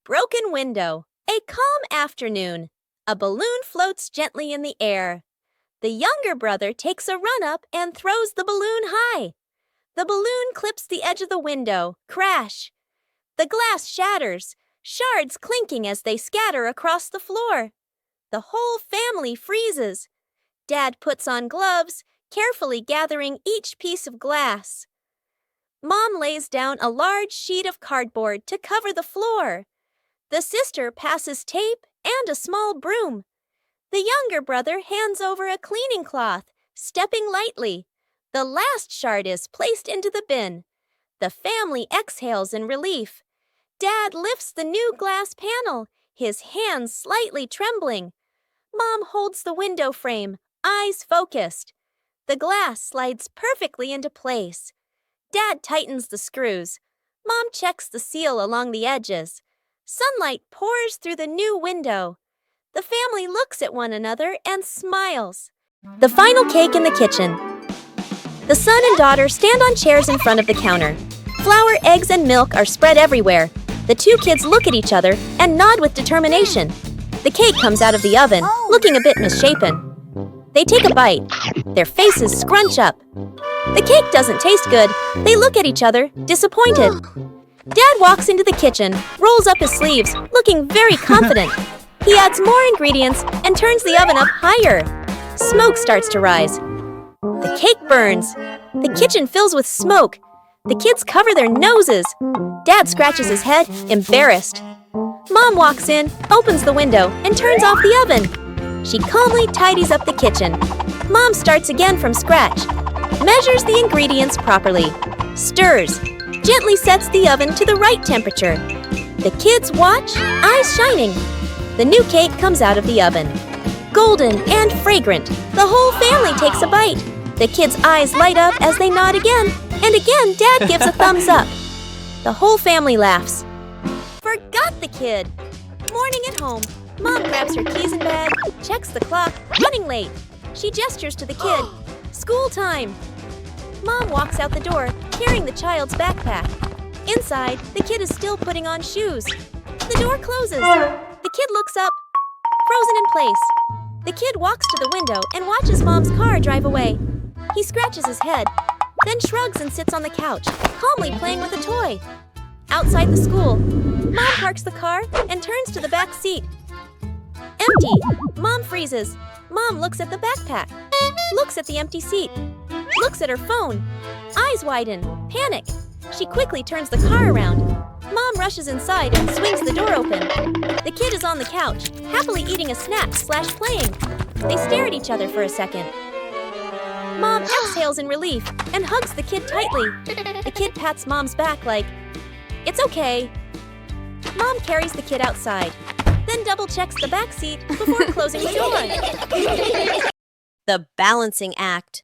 broken window. A calm afternoon. A balloon floats gently in the air. The younger brother takes a run up and throws the balloon high. The balloon clips the edge of the window. Crash! The glass shatters, shards clinking as they scatter across the floor. The whole family freezes. Dad puts on gloves, carefully gathering each piece of glass. Mom lays down a large sheet of cardboard to cover the floor. The sister passes tape and a small broom. The younger brother hands over a cleaning cloth, stepping lightly. The last shard is placed into the bin. The family exhales in relief. Dad lifts the new glass panel, his hands slightly trembling. Mom holds the window frame, eyes focused. The glass slides perfectly into place. Dad tightens the screws. Mom checks the seal along the edges. Sunlight pours through the new window. The family looks at one another and smiles. The final cake in the kitchen. The son and daughter stand on chairs in front of the counter. Flour, eggs, and milk are spread everywhere. The two kids look at each other and nod with determination. The cake comes out of the oven, looking a bit misshapen. They take a bite. Their faces scrunch up. The cake doesn't taste good. They look at each other, disappointed. Dad walks into the kitchen, rolls up his sleeves, looking very confident. He adds more ingredients and turns the oven up higher. Smoke starts to rise. The cake burns. The kitchen fills with smoke. The kids cover their noses. Dad scratches his head, embarrassed. Mom walks in, opens the window, and turns off the oven. She calmly tidies up the kitchen. Mom starts again from scratch. Measures the ingredients properly. Stirs. Gently sets the oven to the right temperature. The kids watch, eyes shining. The new cake comes out of the oven. Golden and fragrant. The whole family takes a bite. The kids' eyes light up as they nod again. And again, Dad gives a thumbs up. The whole family laughs. Forgot the kid. Morning at home. Mom grabs her keys and bag, checks the clock, running late. She gestures to the kid. School time. Mom walks out the door, carrying the child's backpack. Inside, the kid is still putting on shoes. The door closes. The kid looks up, frozen in place. The kid walks to the window and watches Mom's car drive away. He scratches his head, then shrugs and sits on the couch, calmly playing with a toy. Outside the school, Mom parks the car and turns to the back seat. Empty. Mom freezes. Mom looks at the backpack, looks at the empty seat, looks at her phone. Eyes widen, panic. She quickly turns the car around. Mom rushes inside and swings the door open. The kid is on the couch, happily eating a snack/playing. They stare at each other for a second. Mom exhales in relief and hugs the kid tightly. The kid pats Mom's back like, "It's okay." Mom carries the kid outside, then double-checks the back seat before closing the door. The balancing act.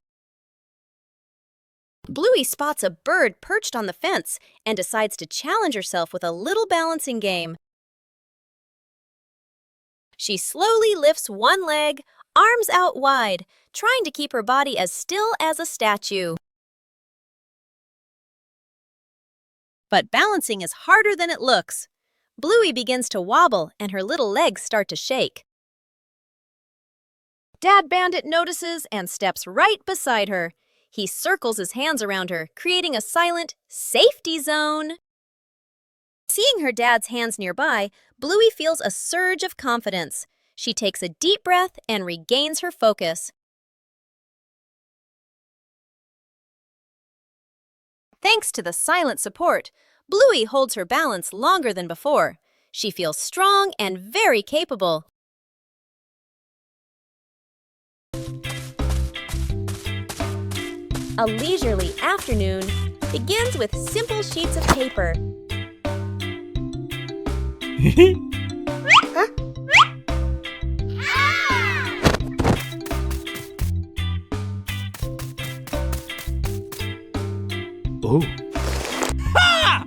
Bluey spots a bird perched on the fence and decides to challenge herself with a little balancing game. She slowly lifts one leg, arms out wide, trying to keep her body as still as a statue. But balancing is harder than it looks. Bluey begins to wobble and her little legs start to shake. Dad Bandit notices and steps right beside her. He circles his hands around her, creating a silent safety zone. Seeing her dad's hands nearby, Bluey feels a surge of confidence. She takes a deep breath and regains her focus. Thanks to the silent support, Bluey holds her balance longer than before. She feels strong and very capable. A leisurely afternoon begins with simple sheets of paper. Oh. Ha!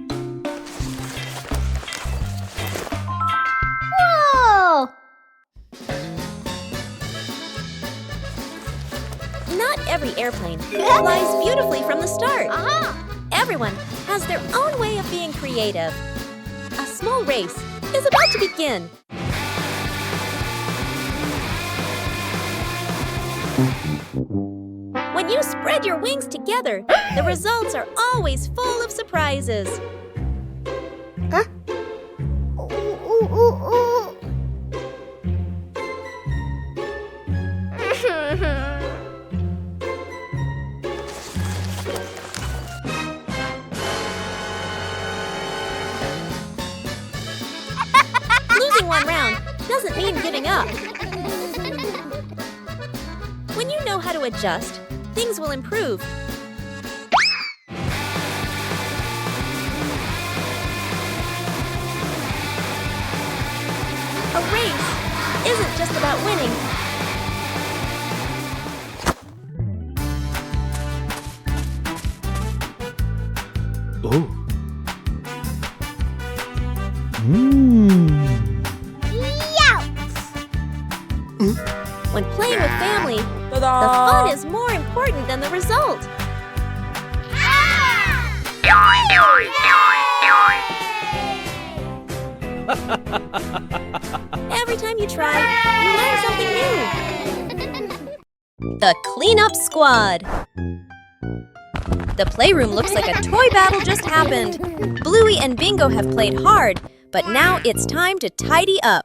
Whoa! Not every airplane flies beautifully from the start. Everyone has their own way of being creative. A small race is about to begin. When you spread your wings together, the results are always full of surprises. Huh? Ooh. Losing one round doesn't mean giving up. When you know how to adjust, things will improve. A race isn't just about winning. Oh. When playing with family, the fun is more important than the result. Every time you try, you learn something new. The Cleanup Squad. The playroom looks like a toy battle just happened. Bluey and Bingo have played hard, but now it's time to tidy up.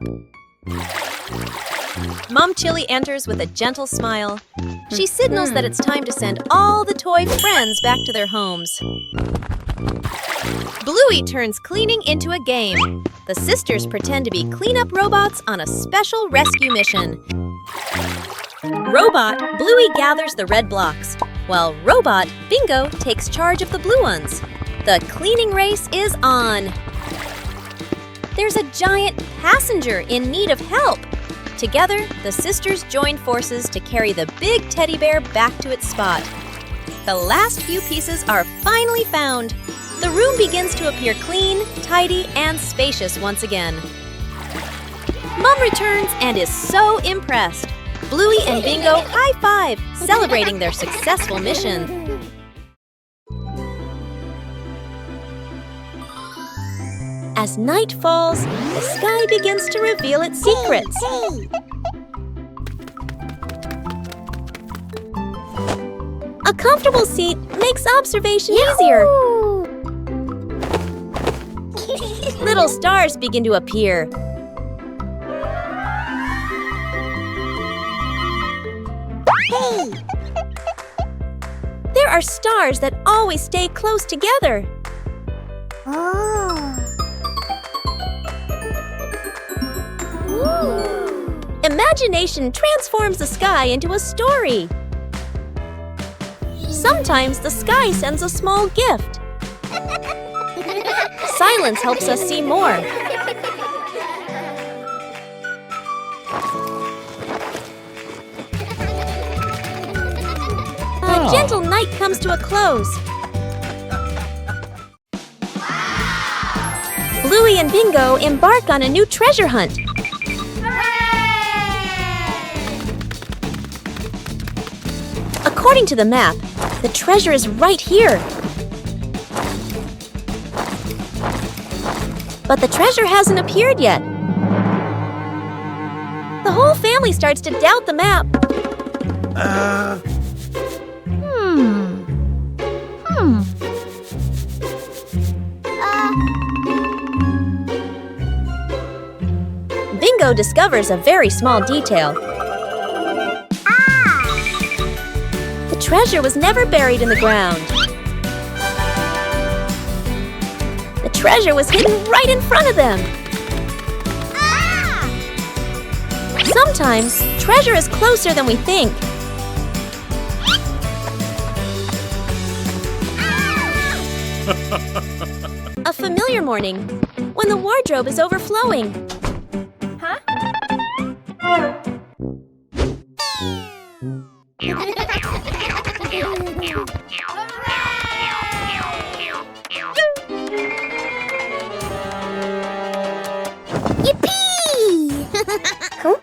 Mom Chili enters with a gentle smile. She signals that it's time to send all the toy friends back to their homes. Bluey turns cleaning into a game. The sisters pretend to be cleanup robots on a special rescue mission. Robot Bluey gathers the red blocks, while Robot Bingo takes charge of the blue ones. The cleaning race is on. There's a giant passenger in need of help. Together, the sisters join forces to carry the big teddy bear back to its spot. The last few pieces are finally found. The room begins to appear clean, tidy, and spacious once again. Mom returns and is so impressed. Bluey and Bingo high-five, celebrating their successful mission. As night falls, the sky begins to reveal its secrets. A comfortable seat makes observation easier. Little stars begin to appear. There are stars that always stay close together. Imagination transforms the sky into a story. Sometimes the sky sends a small gift. Silence helps us see more. A gentle night comes to a close. Bluey and Bingo embark on a new treasure hunt. According to the map, the treasure is right here. But the treasure hasn't appeared yet. The whole family starts to doubt the map. Bingo discovers a very small detail. The treasure was never buried in the ground. The treasure was hidden right in front of them. Sometimes, treasure is closer than we think. A familiar morning, when the wardrobe is overflowing. Huh? Yippee! Cool.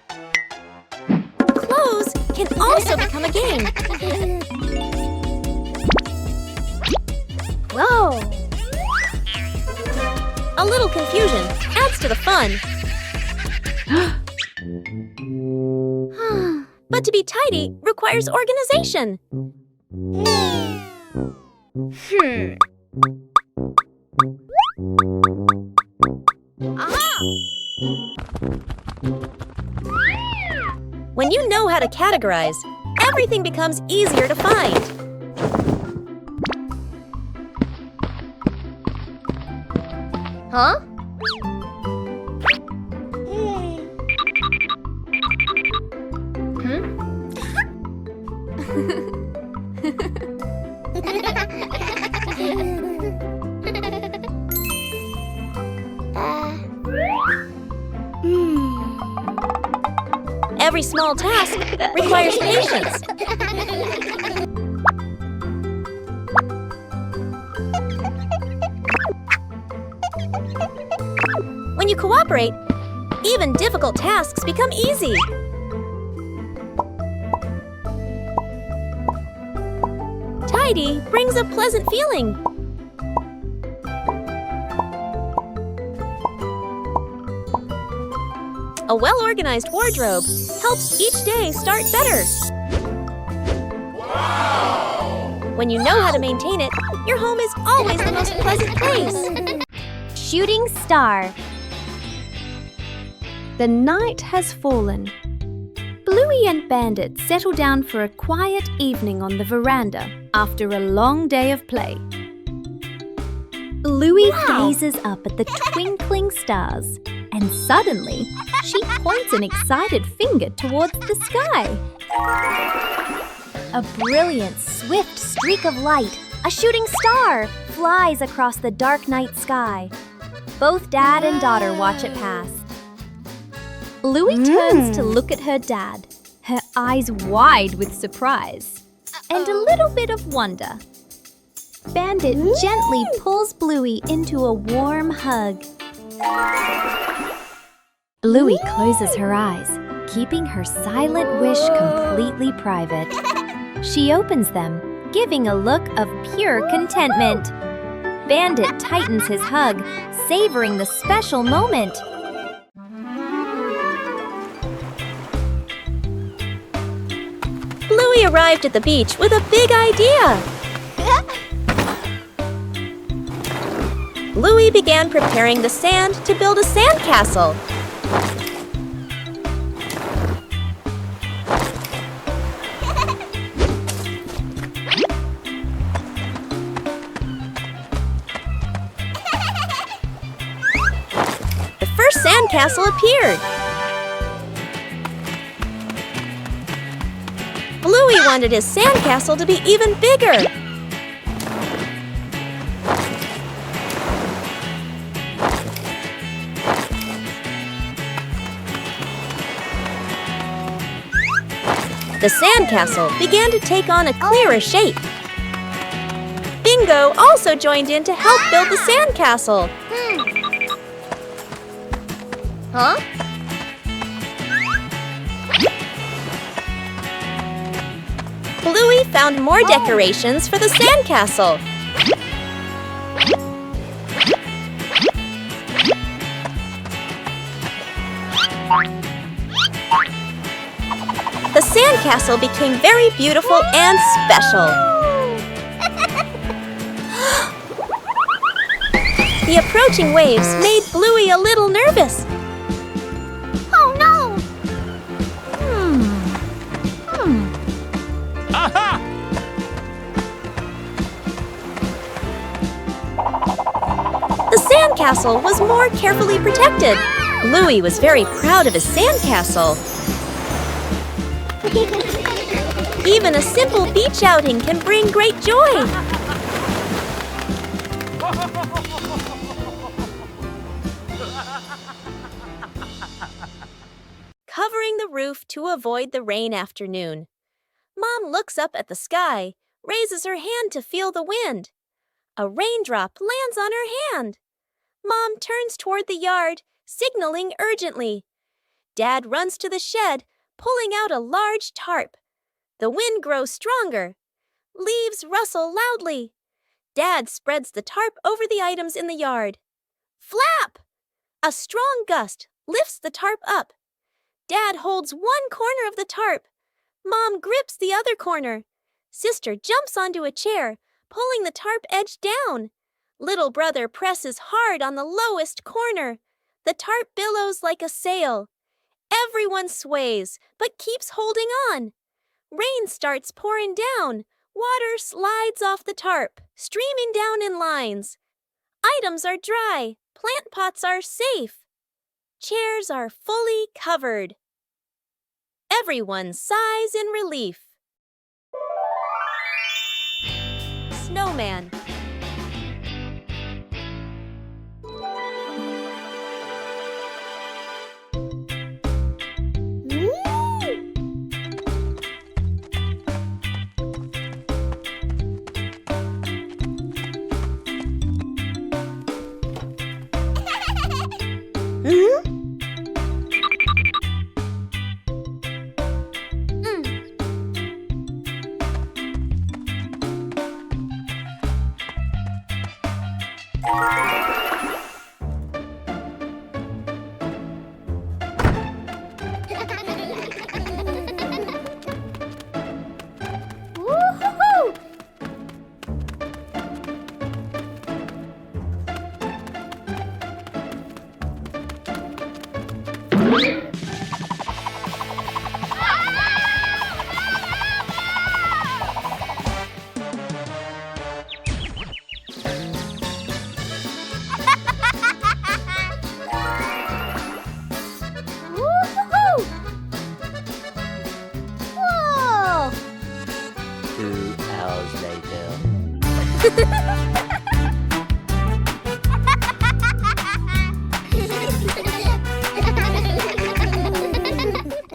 Clothes can also become a game. Whoa! A little confusion adds to the fun. fun. But to be tidy requires organization. Aha! When you know how to categorize, everything becomes easier to find. Huh? Every small task requires patience. When you cooperate, even difficult tasks become easy. Tidy brings a pleasant feeling. A well-organized wardrobe helps each day start better. Wow! When you know how to maintain it, your home is always the most pleasant place. Shooting star. The night has fallen. Bluey and Bandit settle down for a quiet evening on the veranda after a long day of play. Bluey gazes up at the twinkling stars, and suddenly she points an excited finger towards the sky. A brilliant, swift streak of light, a shooting star, flies across the dark night sky. Both dad and daughter watch it pass. Bluey turns to look at her dad, her eyes wide with surprise and a little bit of wonder. Bandit gently pulls Bluey into a warm hug. Bluey closes her eyes, keeping her silent wish completely private. She opens them, giving a look of pure contentment. Bandit tightens his hug, savoring the special moment. Bluey arrived at the beach with a big idea. Bluey began preparing the sand to build a sandcastle. The first sandcastle appeared. Bluey wanted his sandcastle to be even bigger. The sandcastle began to take on a clearer shape. Bingo also joined in to help build the sandcastle. Huh? Bluey found more decorations for the sandcastle. The sandcastle became very beautiful and special. The approaching waves made Bluey a little nervous. Oh no! The sandcastle was more carefully protected. Bluey was very proud of his sandcastle. Even a simple beach outing can bring great joy. Covering the roof to avoid the rain afternoon. Mom looks up at the sky, raises her hand to feel the wind. A raindrop lands on her hand. Mom turns toward the yard, signaling urgently. Dad runs to the shed, pulling out a large tarp. The wind grows stronger. Leaves rustle loudly. Dad spreads the tarp over the items in the yard. Flap! A strong gust lifts the tarp up. Dad holds one corner of the tarp. Mom grips the other corner. Sister jumps onto a chair, pulling the tarp edge down. Little brother presses hard on the lowest corner. The tarp billows like a sail. Everyone sways, but keeps holding on. Rain starts pouring down. Water slides off the tarp, streaming down in lines. Items are dry. Plant pots are safe. Chairs are fully covered. Everyone sighs in relief. Snowman. Woo-hoo-hoo! 2 hours later.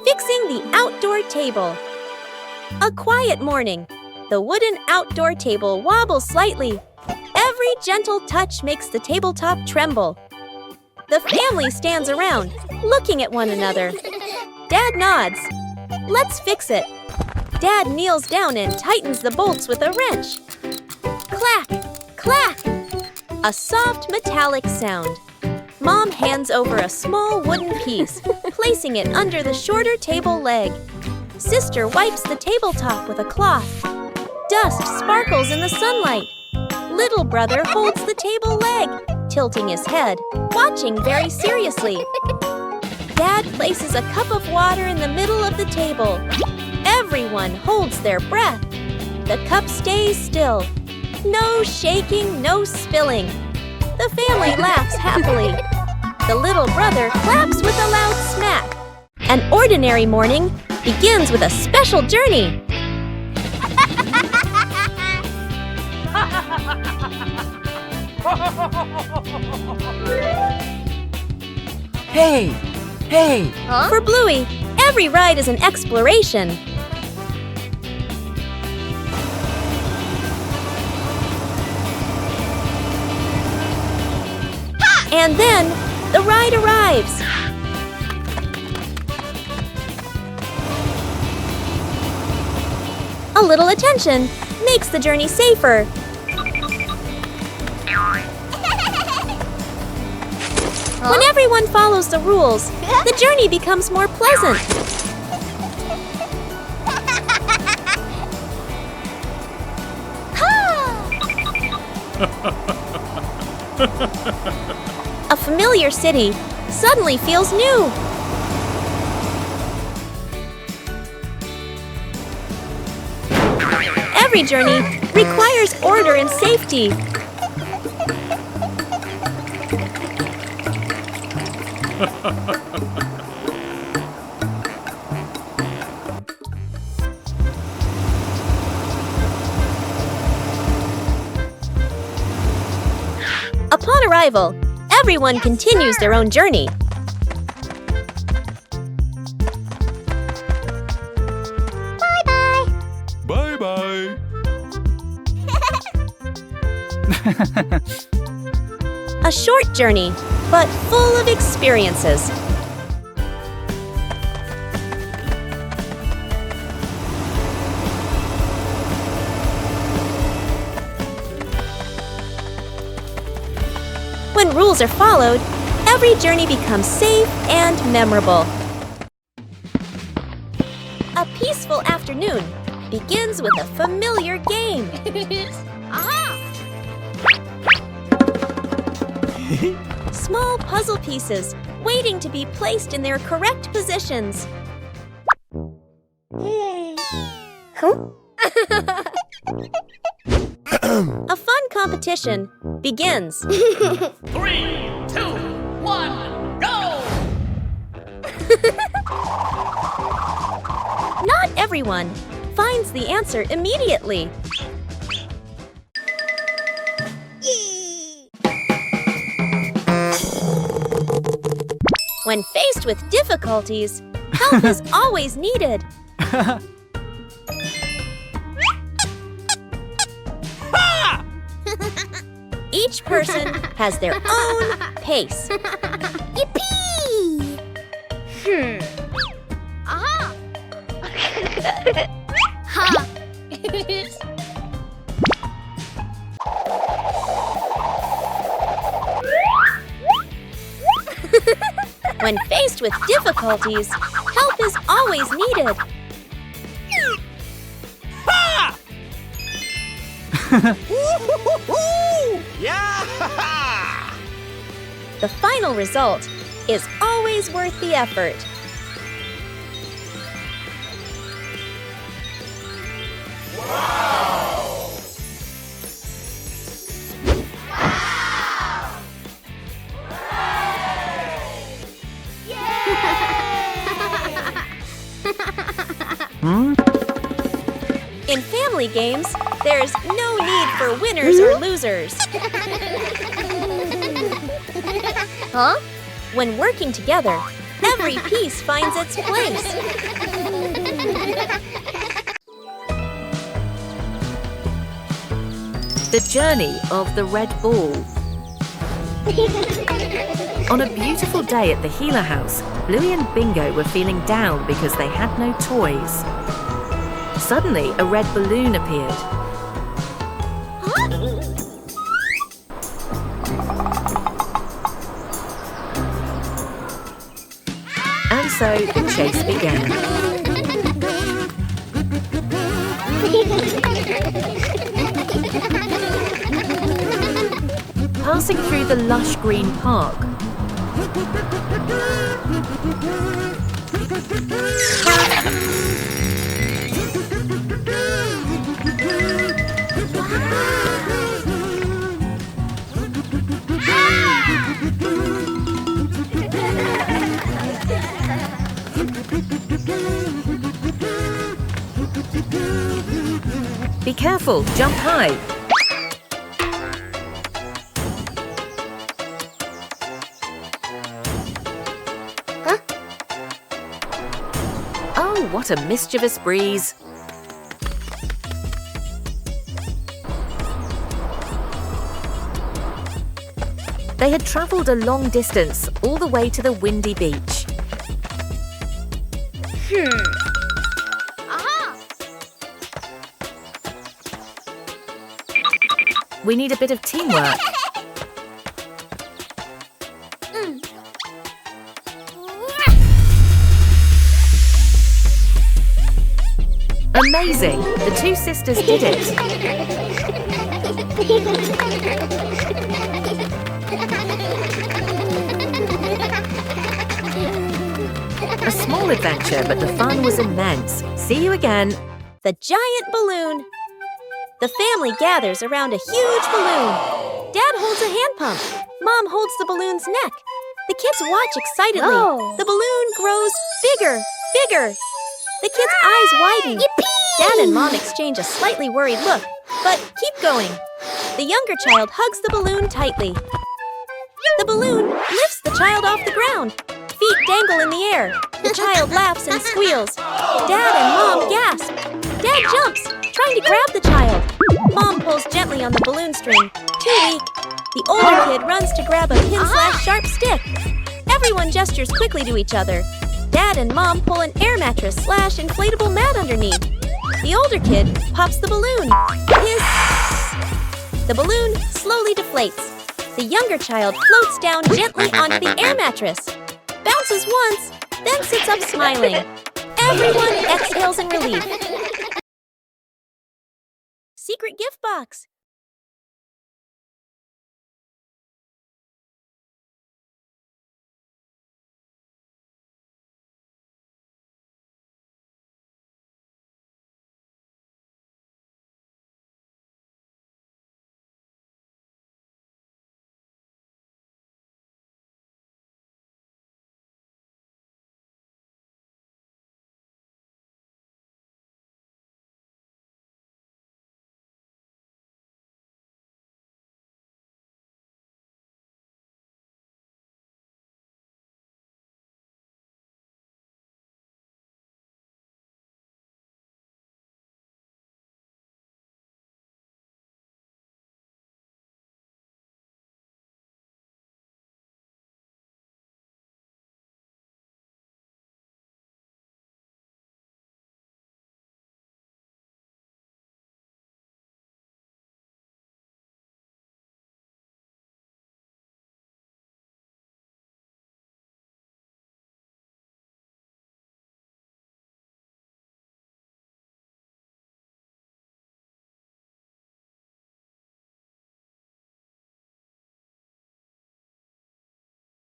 Fixing the outdoor table. A quiet morning. The wooden outdoor table wobbles slightly. Every gentle touch makes the tabletop tremble. The family stands around, looking at one another. Dad nods. Let's fix it. Dad kneels down and tightens the bolts with a wrench. Clack, clack. A soft metallic sound. Mom hands over a small wooden piece, placing it under the shorter table leg. Sister wipes the tabletop with a cloth. Dust sparkles in the sunlight. Little brother holds the table leg, tilting his head, watching very seriously. Dad places a cup of water in the middle of the table. Everyone holds their breath. The cup stays still. No shaking, no spilling. The family laughs happily. The little brother claps with a loud smack. An ordinary morning begins with a special journey. Hey! Hey! For Bluey, every ride is an exploration. And then, the ride arrives. A little attention makes the journey safer. When everyone follows the rules, the journey becomes more pleasant. A familiar city suddenly feels new. Every journey requires order and safety. Upon arrival, everyone continues their own journey. Bye-bye. A short journey, but full of experiences. When rules are followed, Every journey becomes safe and memorable. A peaceful afternoon begins with a familiar game. Small puzzle pieces waiting to be placed in their correct positions. A fun competition begins. 3, 2, 1, go! Not everyone finds the answer immediately. When faced with difficulties, help is always needed. Each person has their own pace. Yippee! Aha! Ha! When faced with difficulties, help is always needed. The final result is always worth the effort. In family games, there's no need for winners or losers. Huh? When working together, every piece finds its place. The journey of the red ball. On a beautiful day at the Healer House, Bluey and Bingo were feeling down because they had no toys. Suddenly, a red balloon appeared. And so the chase began. Passing through the lush green park, be careful, jump high. Oh, what a mischievous breeze. They had travelled a long distance, all the way to the windy beach. Aha! We need a bit of teamwork. Amazing! The two sisters did it. A small adventure, but the fun was immense. See you again. The giant balloon. The family gathers around a huge balloon. Dad holds a hand pump. Mom holds the balloon's neck. The kids watch excitedly. Whoa. The balloon grows bigger, bigger. The kids' eyes widen. Yippee! Dad and Mom exchange a slightly worried look, but keep going. The younger child hugs the balloon tightly. The balloon lifts the child off the ground. Feet dangle in the air. The child laughs and squeals. Dad and Mom gasp. Dad jumps, trying to grab the child. Mom pulls gently on the balloon string. Too weak. The older kid runs to grab a pin/sharp stick. Everyone gestures quickly to each other. Dad and Mom pull an air mattress/inflatable mat underneath. The older kid pops the balloon. Hiss! The balloon slowly deflates. The younger child floats down gently onto the air mattress, bounces once, then sits up smiling. Everyone exhales in relief. Secret gift box.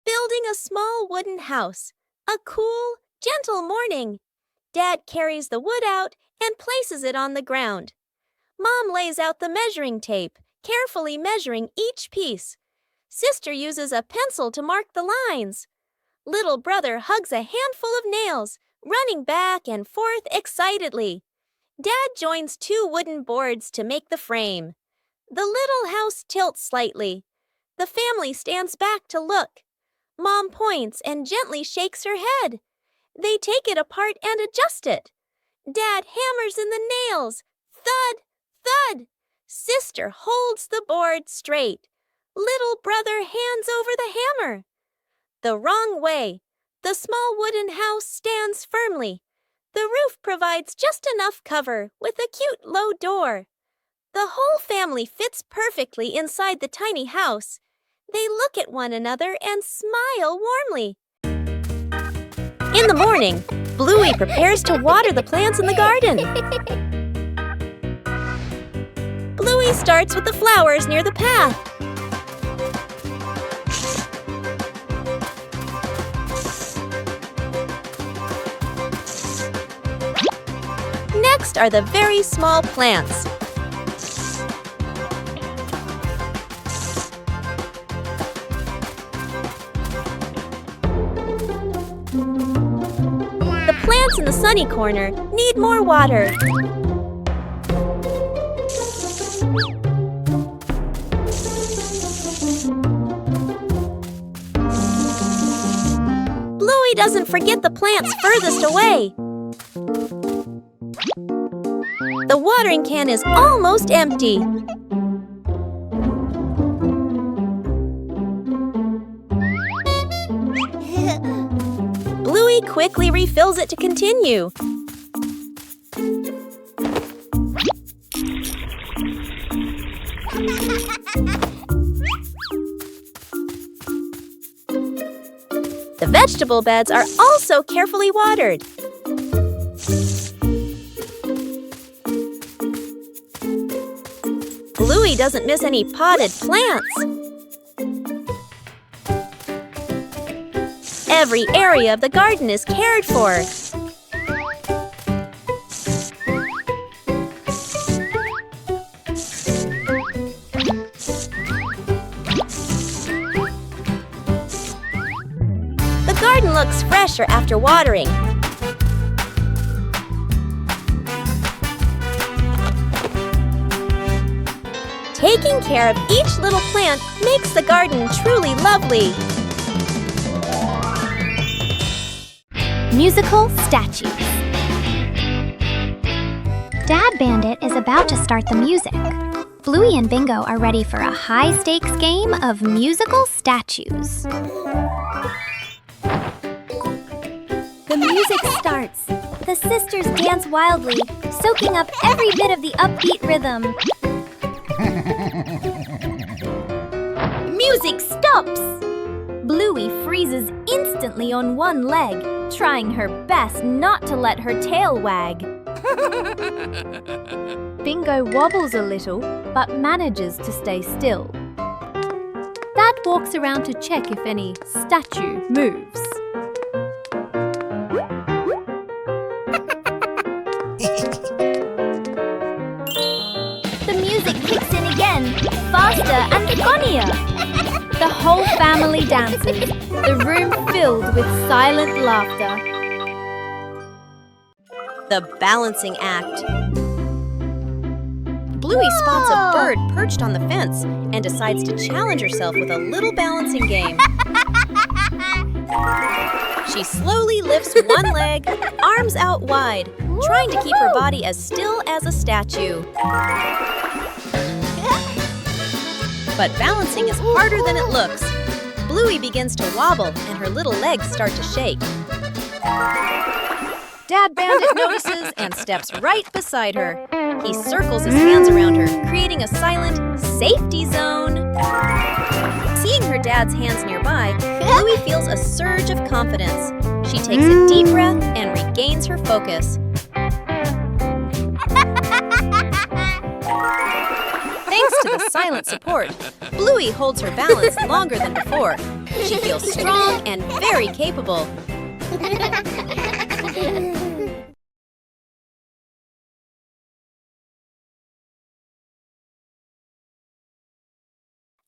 Building a small wooden house. A cool, gentle morning. Dad carries the wood out and places it on the ground. Mom lays out the measuring tape, carefully measuring each piece. Sister uses a pencil to mark the lines. Little brother hugs a handful of nails, running back and forth excitedly. Dad joins 2 wooden boards to make the frame. The little house tilts slightly. The family stands back to look. Mom points and gently shakes her head. They take it apart and adjust it. Dad hammers in the nails. Thud, thud. Sister holds the board straight. Little brother hands over the hammer. The wrong way. The small wooden house stands firmly. The roof provides just enough cover with a cute low door. The whole family fits perfectly inside the tiny house. They look at one another and smile warmly. In the morning, Bluey prepares to water the plants in the garden. Bluey starts with the flowers near the path. Next are the very small plants. The plants in the sunny corner need more water. Bluey doesn't forget the plants furthest away. The watering can is almost empty. Bluey quickly refills it to continue. The vegetable beds are also carefully watered. Bluey doesn't miss any potted plants. Every area of the garden is cared for. The garden looks fresher after watering. Taking care of each little plant makes the garden truly lovely. Musical statues. Dad Bandit is about to start the music. Bluey and Bingo are ready for a high-stakes game of musical statues. The music starts. The sisters dance wildly, soaking up every bit of the upbeat rhythm. music stops! Bluey freezes instantly on one leg, trying her best not to let her tail wag. Bingo wobbles a little, but manages to stay still. Dad walks around to check if any statue moves. The music kicks in again, faster and funnier. The whole family dances, the room filled with silent laughter. The balancing act. Bluey spots a bird perched on the fence and decides to challenge herself with a little balancing game. She slowly lifts one leg, arms out wide, trying to keep her body as still as a statue. But balancing is harder than it looks. Bluey begins to wobble and her little legs start to shake. Dad Bandit notices and steps right beside her. He circles his hands around her, creating a silent safety zone. Seeing her dad's hands nearby, Bluey feels a surge of confidence. She takes a deep breath and regains her focus. Thanks to the silent support, Bluey holds her balance longer than before. She feels strong and very capable.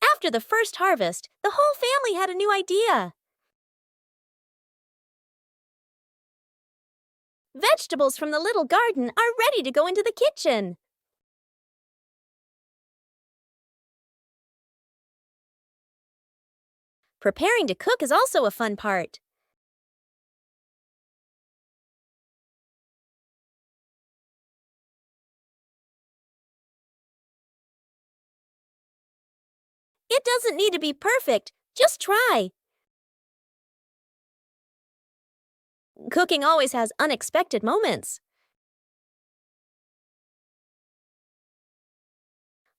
After the first harvest, the whole family had a new idea. Vegetables from the little garden are ready to go into the kitchen. Preparing to cook is also a fun part. It doesn't need to be perfect, just try. Cooking always has unexpected moments.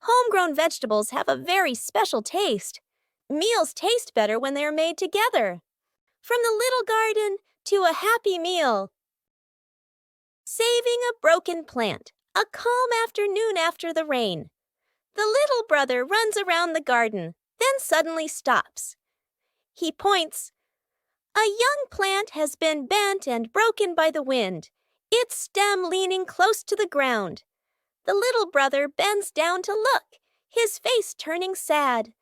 Homegrown vegetables have a very special taste. Meals taste better when they are made together. From the little garden to a happy meal. Saving a broken plant, a calm afternoon after the rain. The little brother runs around the garden, then suddenly stops. He points. A young plant has been bent and broken by the wind, its stem leaning close to the ground. The little brother bends down to look, his face turning sad.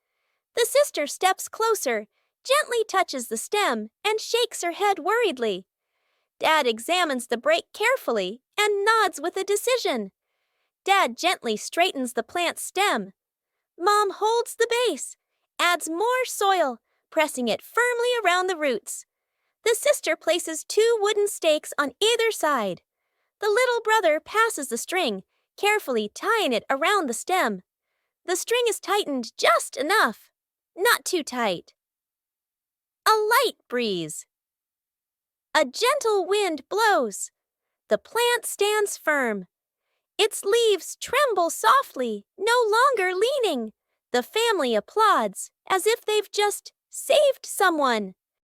The sister steps closer, gently touches the stem, and shakes her head worriedly. Dad examines the break carefully and nods with a decision. Dad gently straightens the plant's stem. Mom holds the base, adds more soil, pressing it firmly around the roots. The sister places 2 wooden stakes on either side. The little brother passes the string, carefully tying it around the stem. The string is tightened just enough, not too tight. A light breeze. A gentle wind blows. The plant stands firm. Its leaves tremble softly, no longer leaning. The family applauds, as if they've just saved someone.